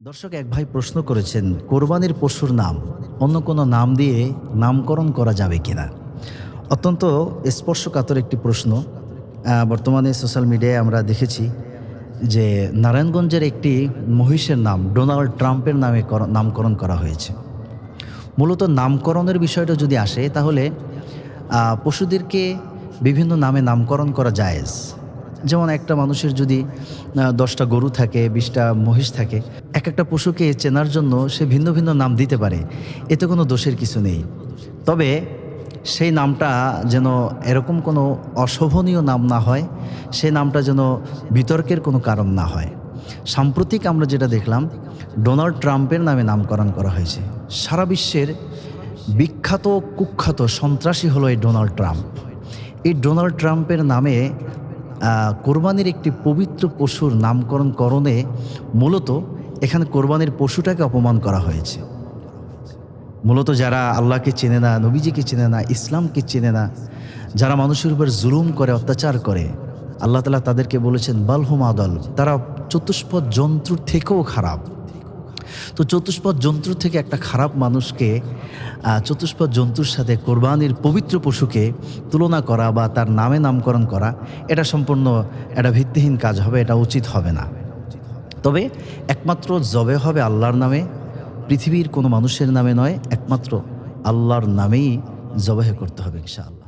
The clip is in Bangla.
দর্শক এক ভাই প্রশ্ন করেছেন, কোরবানির পশুর নাম অন্য কোনো নাম দিয়ে নামকরণ করা যাবে কিনা। অত্যন্ত স্পর্শকাতর একটি প্রশ্ন। বর্তমানে সোশ্যাল মিডিয়ায় আমরা দেখেছি যে নারায়ণগঞ্জের একটি মহিষের নাম ডোনাল্ড ট্রাম্পের নামে নামকরণ করা হয়েছে। মূলত নামকরণের বিষয়টা যদি আসে তাহলে পশুদেরকে বিভিন্ন নামে নামকরণ করা জায়েজ। যেমন একটা মানুষের যদি ১০টা গরু থাকে, ২০টা মহিষ থাকে, এক একটা পশুকে চেনার জন্য সে ভিন্ন ভিন্ন নাম দিতে পারে। এতে কোনো দোষের কিছু নেই। তবে সেই নামটা যেন এরকম কোনো অশোভনীয় নাম না হয়, সেই নামটা যেন বিতর্কের কোনো কারণ না হয়। সাম্প্রতিক আমরা যেটা দেখলাম, ডোনাল্ড ট্রাম্পের নামে নামকরণ করা হয়েছে। সারা বিশ্বের বিখ্যাত কুখ্যাত সন্ত্রাসী হলো এই ডোনাল্ড ট্রাম্প। এই ডোনাল্ড ট্রাম্পের নামে কোরবানির একটি পবিত্র পশুর নামকরণে মূলত এখানে কোরবানির পশুটাকে অপমান করা হয়েছে। মূলত যারা আল্লাহকে চেনে না, নবীজিকে চেনে না, ইসলামকে চেনে না, যারা মানুষের উপর জুলুম করে, অত্যাচার করে, আল্লাহ তাআলা তাদেরকে বলেছেন বালহুম আদল, তারা চতুষ্পদ জন্তুর থেকেও খারাপ। তো চতুষ্পদ জন্তুর থেকে একটা খারাপ মানুষকে চতুষ্পদ জন্তুর সাথে কোরবানির পবিত্র পশুকে তুলনা করা বা তার নামে নামকরণ করা, এটা সম্পূর্ণ একটা ভিত্তিহীন কাজ হবে, এটা উচিত হবে না। তবে একমাত্র জবে হবে আল্লাহর নামে, পৃথিবীর কোনো মানুষের নামে নয়, একমাত্র আল্লাহর নামেই জবাহ করতে হবে ইনশাআল্লাহ।